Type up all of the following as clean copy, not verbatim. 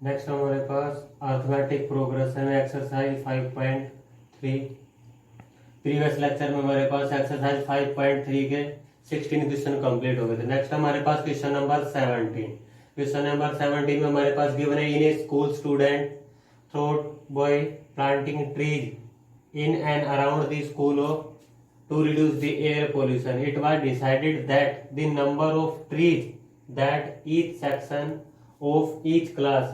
Next हमारे पास arithmetic progression exercise 5.3। Previous lecture में हमारे पास एक्सरसाइज 5.3 के 16 क्वेश्चन कंप्लीट हो गए थे। नेक्स्ट हमारे पास क्वेश्चन नंबर 17। क्वेश्चन नंबर 17 में हमारे पास गिवन है, इन ए स्कूल स्टूडेंट थ्रोट boy planting trees in and around the school of to reduce the air pollution. It was decided that the number of trees that each section of each class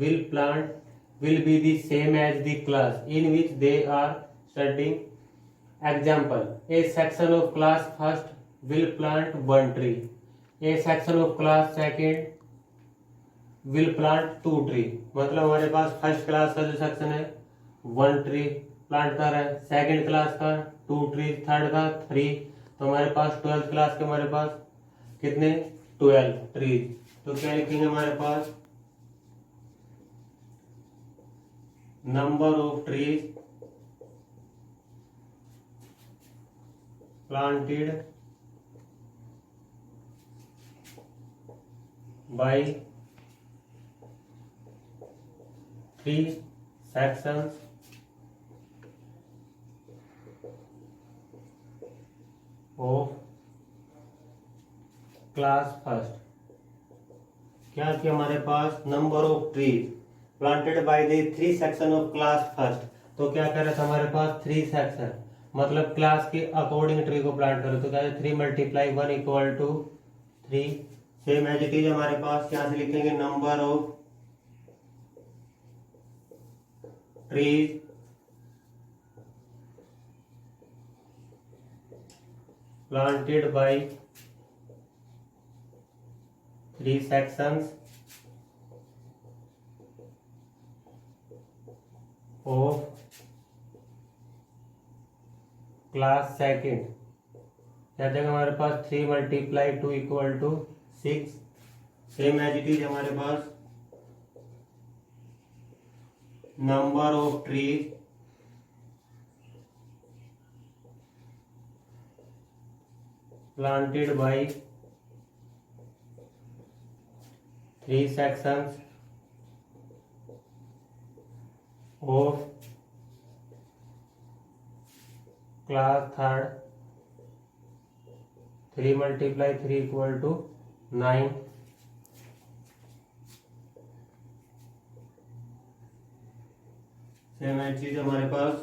will plant will be the same as the class in which they are studying. Example: a section of class first will plant one tree. A section of class second will plant two tree. मतलब हमारे पास first class का जो section है one tree plant कर रहा है, second class का टू ट्री, थर्ड का थ्री। तो हमारे पास 12th क्लास के हमारे पास कितने 12 ट्रीज। तो क्या लिखेंगे हमारे पास number of trees planted by 3 sections of class first. क्या किया हमारे पास number of trees planted by the 3 section of class first. तो क्या कर रहे थे हमारे पास 3 सेक्शन, मतलब क्लास के अकॉर्डिंग ट्री को प्लांट करो। तो क्या है 3 × 1 = 3। सेम एज इट इज हमारे पास क्या से लिखेंगे number of trees planted by 3 sections of class second। क्या देगा हमारे पास 3 × 2 = 6। सेम एज इट इज हमारे पास number of trees planted by 3 sections of class third। 3 × 3 = 9। Same चीज हमारे पास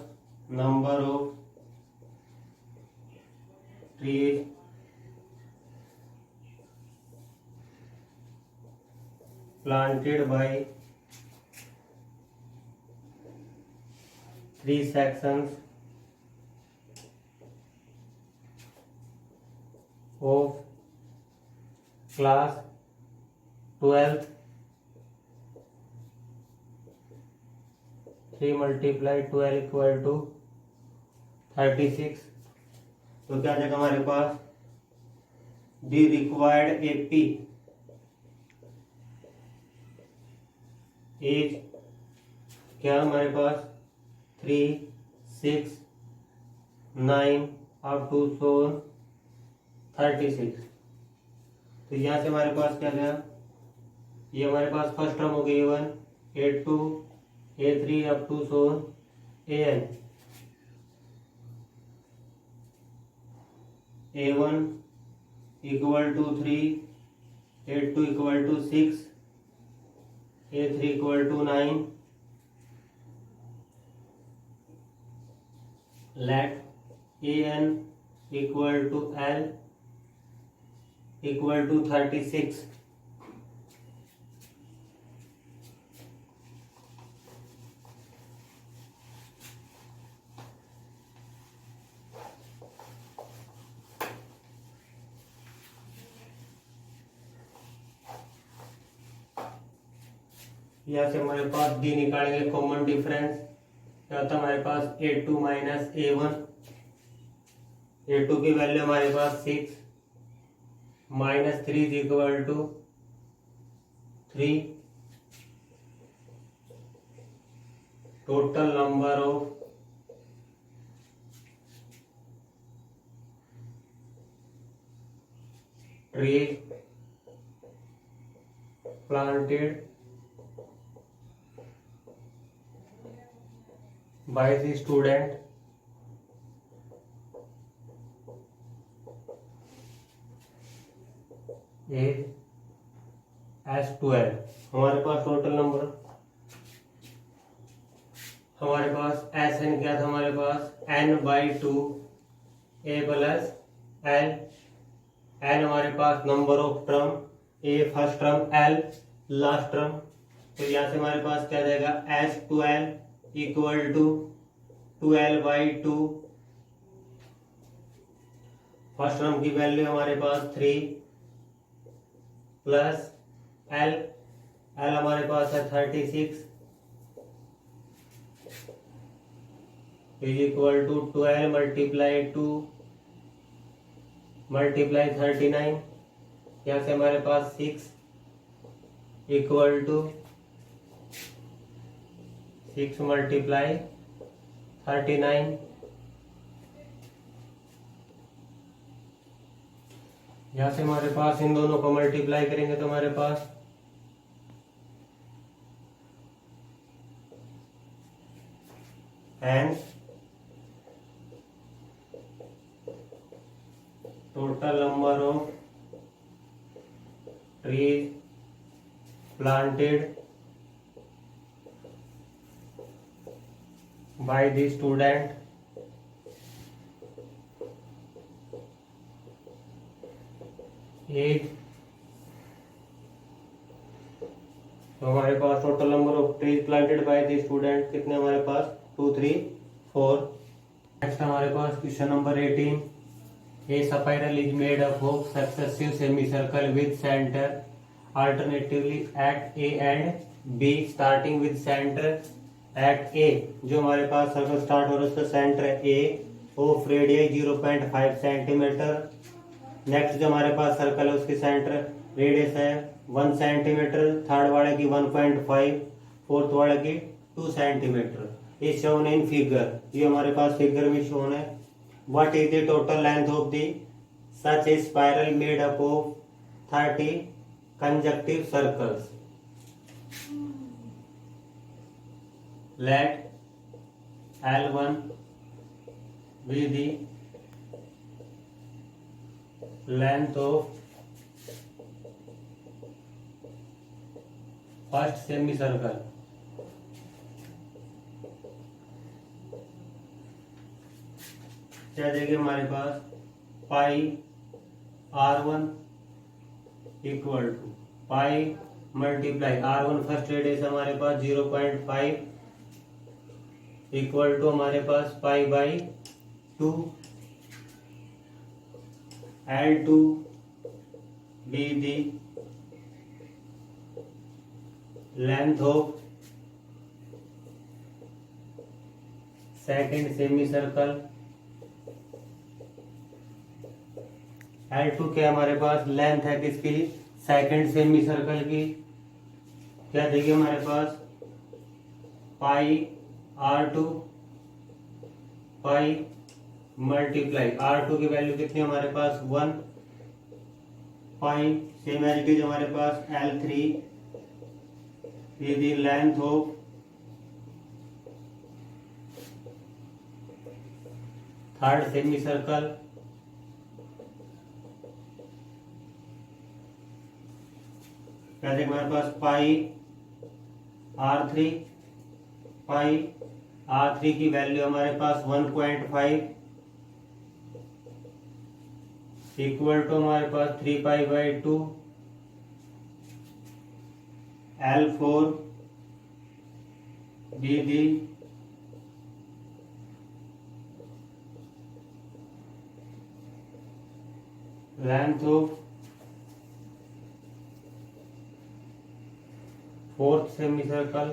number of trees planted by 3 sections of class 12। 3 × 12 = 36। तो क्या जाएगा हमारे पास दी रिक्वायर्ड एपी एज क्या हमारे पास 3, 6, 9 अप टू 36। तो यहाँ से हमारे पास क्या गया, ये हमारे पास फर्स्ट टर्म हो गई A1, A2, A3 up to AN। A1 = 3, A2 = 6, A3 = 9। Let AN = L = 36। यहाँ से हमारे पास डी निकालेंगे कॉमन डिफरेंस। क्या होता है हमारे पास A2 - A1। A2 की वैल्यू हमारे पास 6 -3 = 3। Total number of trees planted by the student is S12। हमारे पास टोटल नंबर, हमारे पास एस एन क्या था, हमारे पास n/2 a plus l। n हमारे पास number of term, a first term, l last term. तो यहाँ से हमारे पास क्या जाएगा, S12 equal to 12/2। First term की वैल्यू हमारे पास 3 प्लस l, l हमारे पास है 36 is equal to 12 multiply 2 multiply 39। यहाँ से हमारे पास 6 इक्वल टू 6 मल्टीप्लाई 39। यहाँ से हमारे पास इन दोनों को मल्टीप्लाई करेंगे तो हमारे पास and total number of trees planted by the student is, तो हमारे पास total number of trees planted by the student कितने हमारे पास 2 3 4। नेक्स्ट हमारे पास question number 18। A spiral is made up of successive semi circle with centre alternatively at A and B starting with centre at A. जो हमारे पास circle start हो रहा है उसका सेंटर है ए, ऑफ रेडियस 0.5 सेंटीमीटर। नेक्स्ट जो हमारे पास सर्कल है उसकी सेंटर रेडियस है 1 सेंटीमीटर, थर्ड वाले की 1.5, फोर्थ वाले की 2 centimetre. Is shown in figure, ये हमारे पास फिगर में शोन है। What is the total length of the such A spiral made up of 30 conjunctive circles. Let L1 be the length of first semicircle। क्या देंगे हमारे पास pi R1 equal to pi multiply R1 first radius हमारे पास 0.5 equal to हमारे पास pi by 2। L2 be the length of second semicircle। L2 क्या हमारे पास लेंथ है किसकी, सेकंड सेमी सर्कल की। क्या देखिए हमारे पास पाई R2 पाई मल्टीप्लाई R2 की वैल्यू कितनी हमारे पास 1 पाई, सेम एज इट इज हमारे पास L3 is the length of third semi circle. क्या देखिए हमारे पास पाई R3 पाई R3 की वैल्यू हमारे पास 1.5 इक्वल टू हमारे पास 3 pi by 2। L4 be the length of fourth semi circle.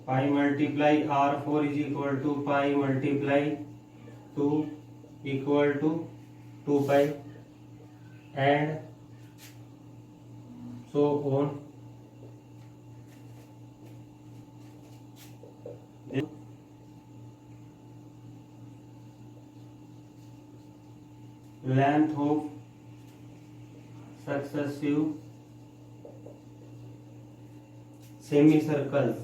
Pi multiply R4 is equal to pi multiply 2 equal to 2 pi and so on. Length of successive semi circles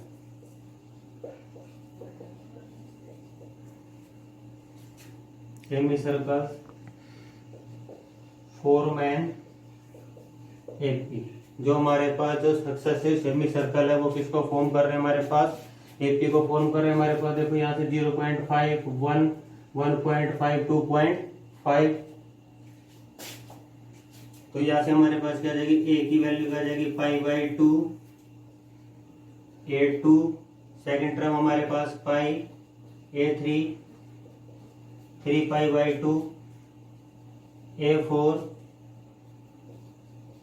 form an AP. जो हमारे पास जो successive semi circle है वो किसको form कर रहे हैं, हमारे पास एपी को फॉर्म कर रहे हैं हमारे पास। देखो यहाँ से 0.5 1 1.5 2.5, तो यहाँ से हमारे पास क्या आ जाएगी, ए की वैल्यू क्या आ जाएगी π/2 A2, सेकेंड टर्म हमारे पास पाई A3 3π/2 A4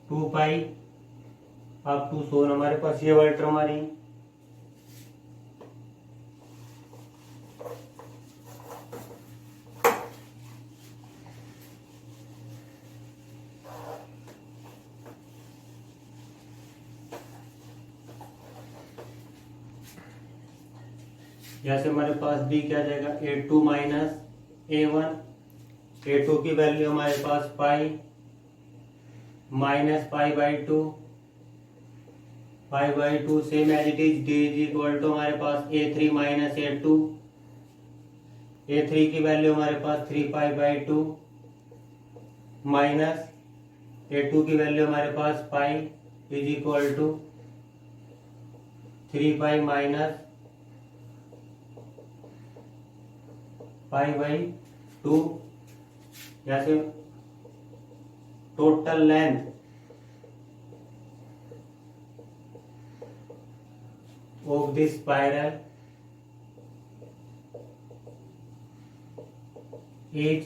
2π अप टू सोन, हमारे पास ये वाली टर्म आ रही। जैसे हमारे पास बी क्या आ जाएगा A2 माइनस A1, A2 की वैल्यू हमारे पास pi minus π/2 same as it is d is equal to हमारे पास A3 माइनस A2, A3 की वैल्यू हमारे पास 3π/2 माइनस A2 की वैल्यू हमारे पास pi is equal to 3π minus π/2। जैसे total length of this spiral is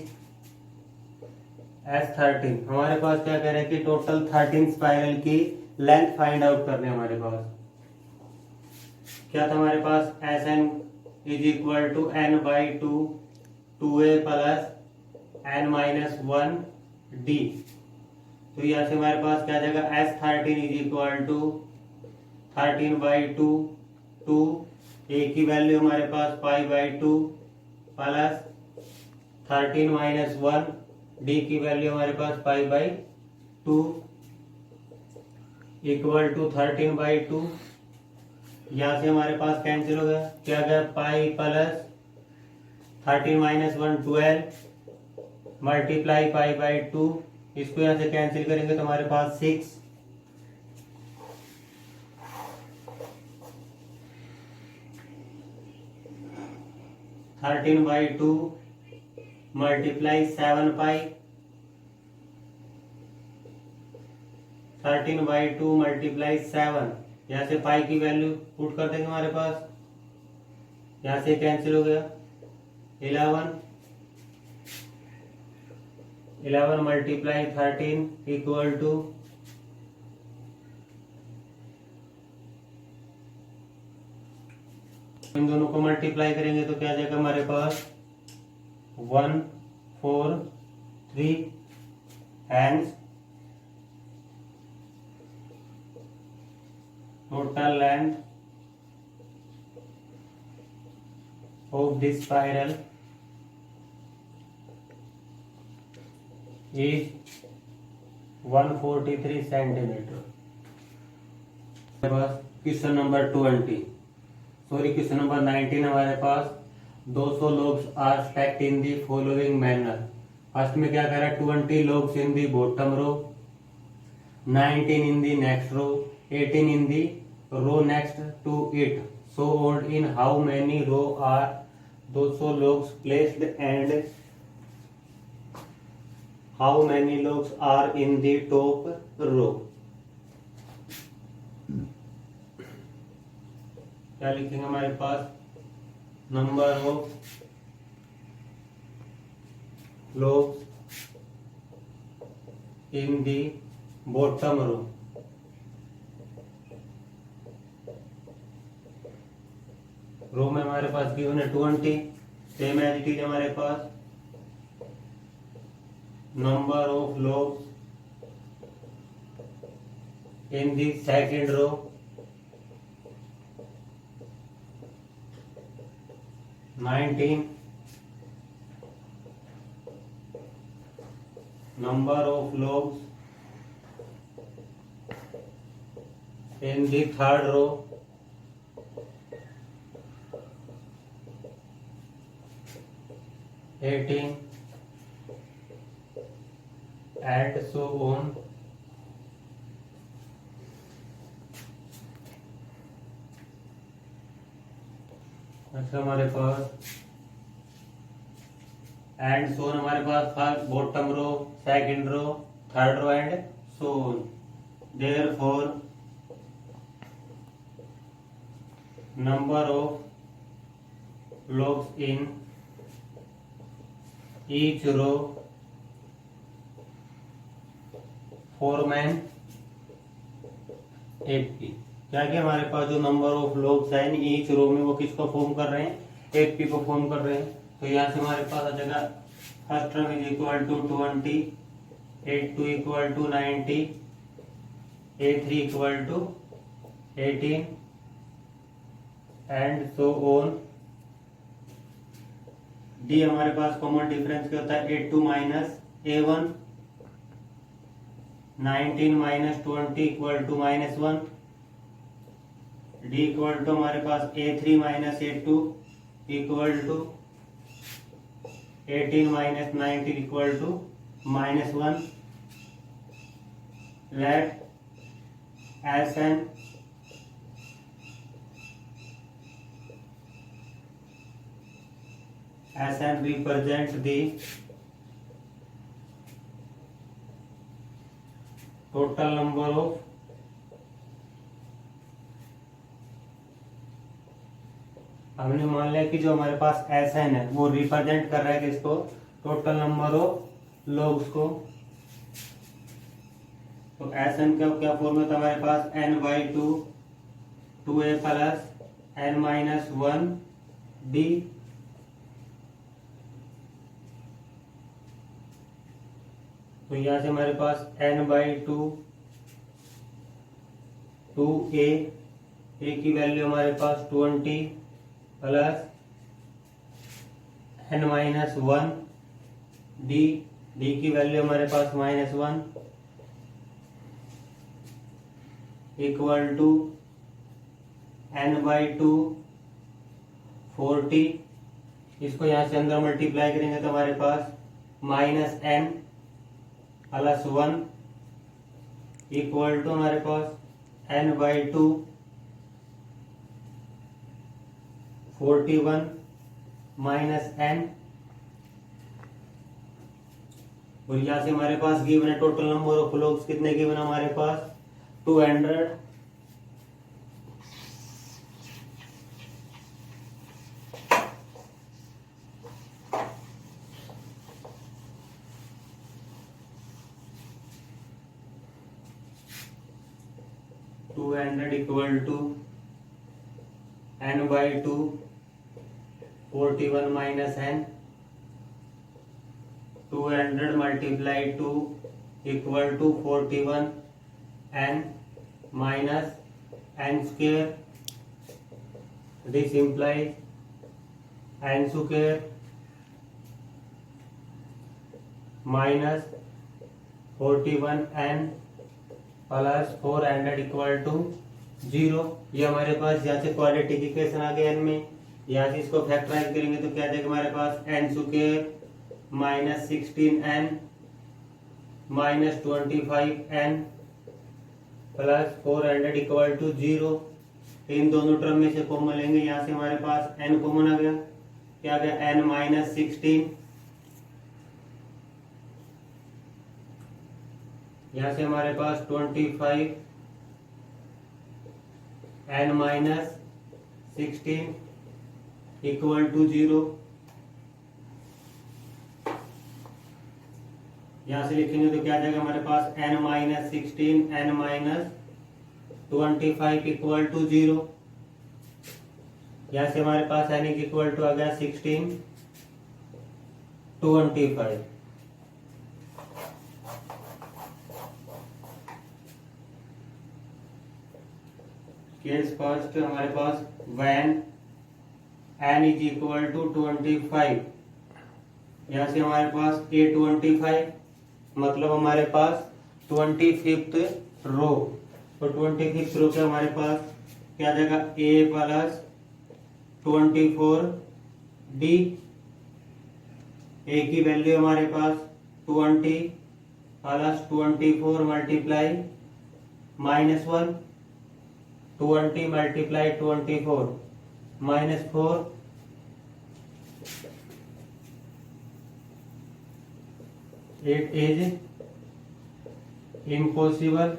S13। हमारे पास क्या कह रहे हैं कि टोटल 13 स्पाइरल की लेंथ फाइंड आउट करने हमारे पास क्या था, हमारे पास Sn is equal to n/2 2a plus n-1 d। तो यहाँ से हमारे पास क्या आ जाएगा S13 is equal to 13/2 2, a की वैल्यू हमारे पास π/2 प्लस 13-1, d की वैल्यू हमारे पास π/2 इक्वल टू 13/2। यहाँ से हमारे पास कैंसिल हो गया, क्या गया पाई प्लस 13-1 12 मल्टीप्लाई π/2, इसको यहाँ से कैंसिल करेंगे तो हमारे पास 6 13/2 मल्टीप्लाई 7π 13/2 मल्टीप्लाई 7, यहाँ से पाई की वैल्यू पुट कर देंगे हमारे पास, यहाँ से कैंसिल हो गया 11 मल्टीप्लाई 13 इक्वल टू इन दोनों को मल्टीप्लाई करेंगे तो क्या आ जाएगा हमारे पास 1 4 3 hence total length of this spiral is 143 centimetre. Question number 20 sorry question number 19 हमारे पास 200 logs are stacked in the following manner. First में क्या कह रहा है 20 logs in the bottom row, 19 in the next row, 18 in the row next to it, so on in how many row are 200 logs placed and how many logs are in the top row। क्या लिखेंगे हमारे पास number of logs in the bottom row, row में हमारे पास given है 20, same as it is हमारे पास number of logs in the second row, number of logs in the third row eighteen and so on. अच्छा हमारे पास and so हमारे पास bottom row, second row, third row and so on. Therefore number of logs in each row form an AP. क्या क्या हमारे पास जो नंबर ऑफ लोग्स है ईच रो में वो किसको फॉर्म कर रहे हैं, एफपी को फॉर्म कर रहे हैं. तो यहाँ से हमारे पास आ जाएगा first term is equal to 20, A2 equal to 90, A3 equal to 18 and so on. D हमारे पास कॉमन डिफरेंस क्या होता है, A2 minus A1, 19 minus 20 equal to -1. D equal to हमारे पास A3 minus A2 equal to 18 minus 19 equal to -1. Let Sn represent the total number of हमने मान लिया कि जो हमारे पास Sn है वो रिप्रेजेंट कर रहा है किसको, टोटल नंबर ऑफ लोग्स को. तो Sn का क्या फॉर्मूला था हमारे पास, n/2 2a प्लस n-1d. तो यहाँ से हमारे पास n/2 2a, a की वैल्यू हमारे पास 20 प्लस n-1 d, d की वैल्यू हमारे पास -1 इक्वल टू n/2 40. इसको यहाँ से अंदर मल्टीप्लाई करेंगे तो हमारे पास -n प्लस 1 इक्वल टू हमारे पास n/2 41 माइनस n. और यहाँ से हमारे पास गिवन है टोटल नंबर ऑफ लोग्स कितने गिवन है हमारे पास, 200. Equal to n/2 41 minus n. 200 multiply 2 equal to 41 n minus n square. This implies n square minus 41n plus 400 equal to 0. ये हमारे पास यहाँ से क्वाड्रेटिक इक्वेशन आ गया n में. यहाँ से इसको फैक्टराइज करेंगे तो क्या देगा हमारे पास, n square minus 16n minus 25n plus 400 equal to 0. इन दोनों टर्म में से कॉमन लेंगे, यहाँ से हमारे पास n कॉमन आ गया. क्या आ गया, n माइनस 16. यहाँ से हमारे पास 25 n माइनस 16 इक्वल टू 0. यहाँ से लिखेंगे तो क्या आ जाएगा हमारे पास, n minus 16 n minus 25 equal to 0. यहाँ से हमारे पास n इक्वल टू आ गया 16 25. केस फर्स्ट हमारे पास when n is equal to 25. यहाँ से हमारे पास A25 मतलब हमारे पास 25th रो. तो 26 रो के हमारे पास क्या आ जाएगा, ए प्लस 24 डी, ए की वैल्यू हमारे पास 20 plus 24 multiply -1, 20 multiply 24 -4, it is impossible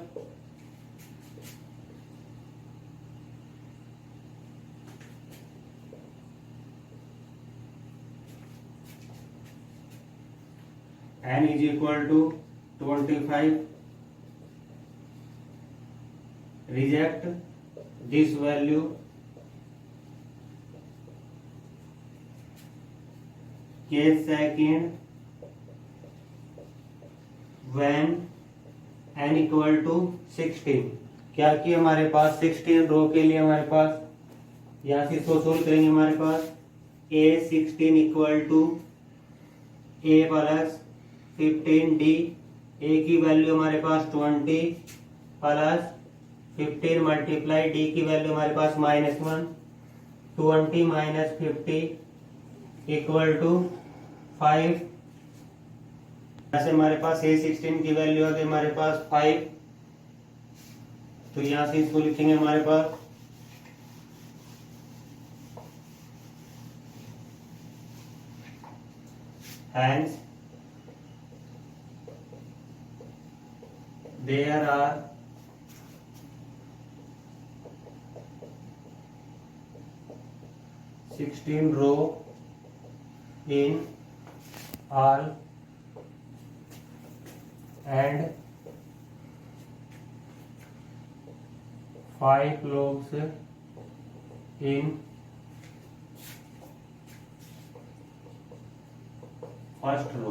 n is equal to 25, reject this value, case second when n equal to 16। क्या कि हमारे पास 16 रो के लिए हमारे पास यहाँ से इसको सोल्व करेंगे, हमारे पास a 16 equal to a plus 15d, a की वैल्यू हमारे पास 20 प्लस 15 मल्टीप्लाई d की वैल्यू हमारे पास -1, 20 माइनस 50 इक्वल टू 5। से हमारे पास A16 की वैल्यू आ गई हमारे पास 5, तो यहां से इसको लिखेंगे हमारे पास hence there are 16 row in all and 5 lobes in first row.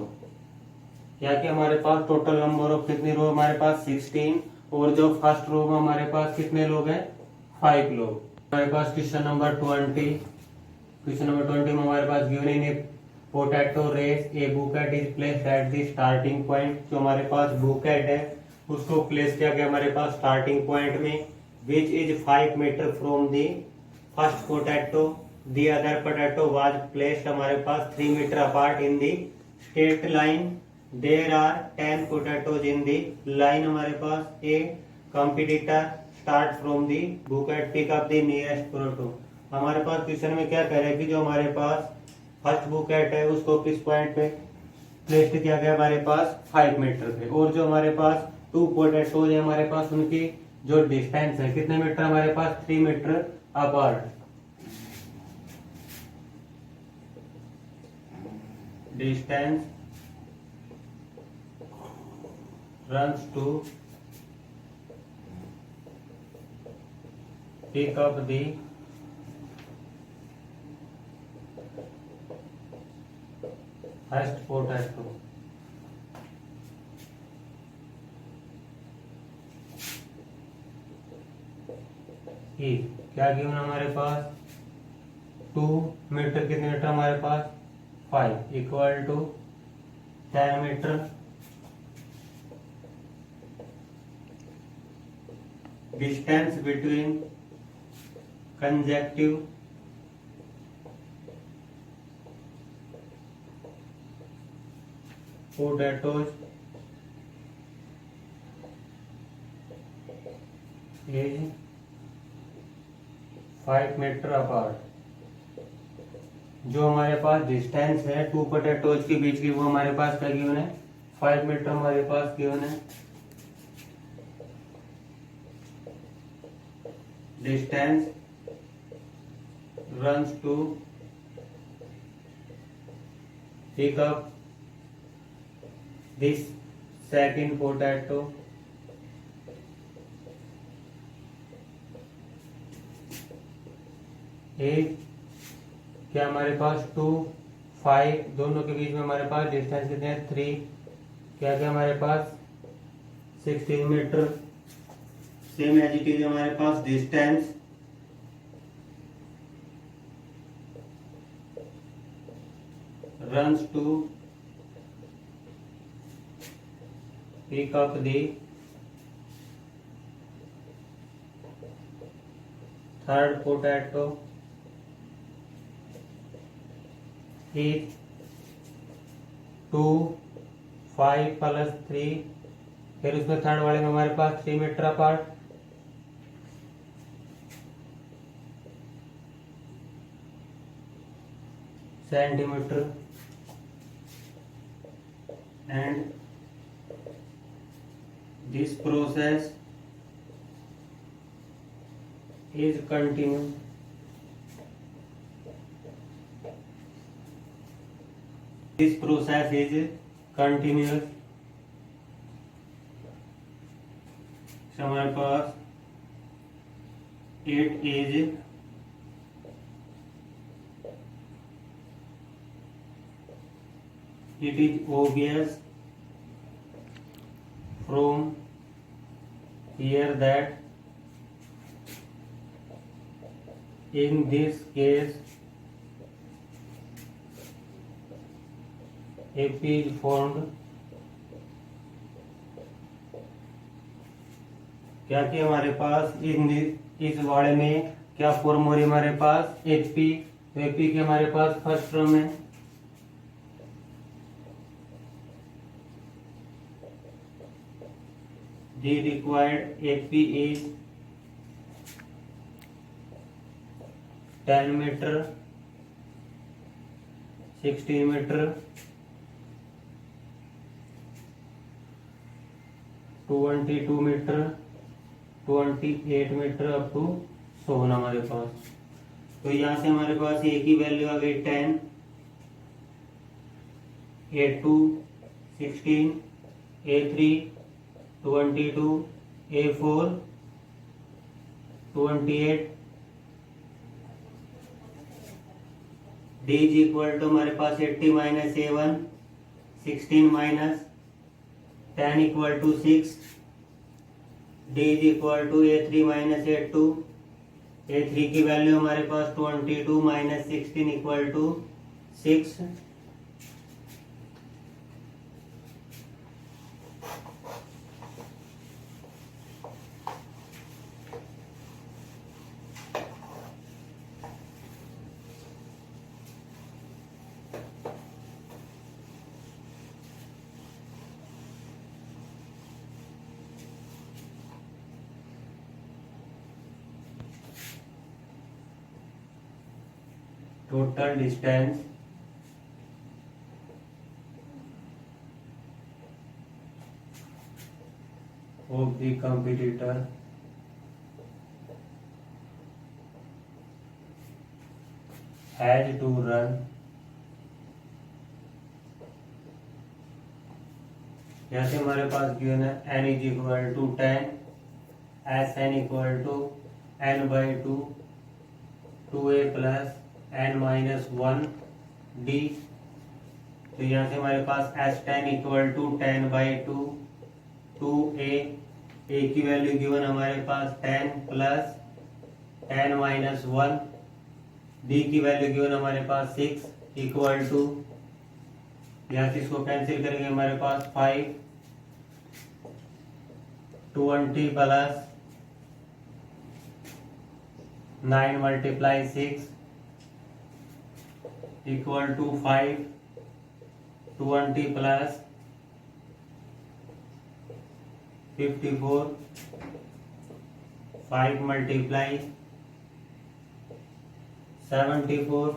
क्या कि हमारे पास टोटल नंबर ऑफ कितनी रो हमारे पास 16, और जो फर्स्ट रो में हमारे पास कितने लोग हैं 5 लोग। हमारे पास क्वेश्चन नंबर 20, क्वेश्चन नंबर 20 में हमारे पास given in potato race a bucket is placed at the starting point. जो हमारे पास बुकेट है उसको प्लेस किया गया हमारे पास स्टार्टिंग पॉइंट में, which is 5 metre from the first potato, the other potato was placed हमारे पास 3 metre apart in the straight line. There are 10 potatoes in the line. हमारे पास a competitor start from the bucket, pick up the nearest potato. हमारे पास question में क्या कह रहा है कि जो हमारे पास फर्स्ट बुकेट है उसको किस पॉइंट पे प्लेस किया गया हमारे पास 5 मीटर पे, और जो हमारे पास 2 पोटैटोज है हमारे पास उनकी जो डिस्टेंस है कितने मीटर हमारे पास 3 metre apart. Distance runs to pick up the first potato। ई क्या गिवन हमारे पास 2 मीटर, कितने मीटर हमारे पास 5 equal to 10 metre. Distance between consecutive potatoes is 5 metre apart. जो हमारे पास डिस्टेंस है 2 पोटैटोज के बीच की वो हमारे पास क्या गिवन है 5 मीटर हमारे पास गिवन है। Distance runs to pick up this second potato। एक क्या हमारे पास 2, 5 दोनों के बीच में हमारे पास डिस्टेंस कितने हैं 3, क्या क्या हमारे पास 16 metre. Same as it is हमारे पास distance runs to pick up the third potato is 2 5 plus 3, फिर उसमें थर्ड वाले में हमारे पास 3 metre apart, centimetre, and this process is continuous. This process is continuous. हमारे पास it is obvious from here that in this case AP is formed, क्या कि हमारे पास इस वाले में क्या फॉर्म हो रही है हमारे पास एपी, तो एपी के हमारे पास फर्स्ट टर्म है the required AP is 10 metre, 16 metre, 22 metre, 28 metre up to 100 हमारे पास। तो यहाँ से हमारे पास ए की वैल्यू आ गई 10, A2 16, A3 22, A4 28, D is equal to हमारे पास 80 minus A1, 16 minus 10 equal to 6, D is equal to A3 minus A2, A3 की वैल्यू हमारे पास 22 minus 16 equal to 6, total distance of the competitor has to run, यहाँ से हमारे पास given है n is equal to 10, S N equal to n by 2, 2a plus n minus 1 d, तो यहाँ से हमारे पास S10 equal to 10 by 2, 2a, a की वैल्यू गिवन हमारे पास 10 प्लस 10 माइनस 1, d की वैल्यू गिवन हमारे पास 6 इक्वल टू, यहाँ से इसको कैंसिल करेंगे हमारे पास 5, 20 plus 9 multiply 6 equal to 5, 20 plus 54, 5 multiply 74,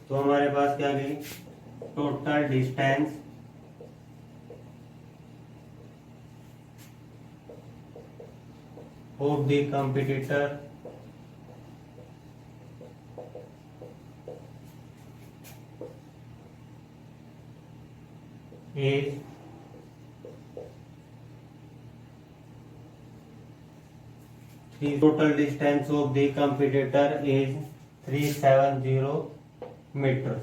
तो हमारे पास क्या गई total distance of the competitor is the total distance of the competitor is 370 meter।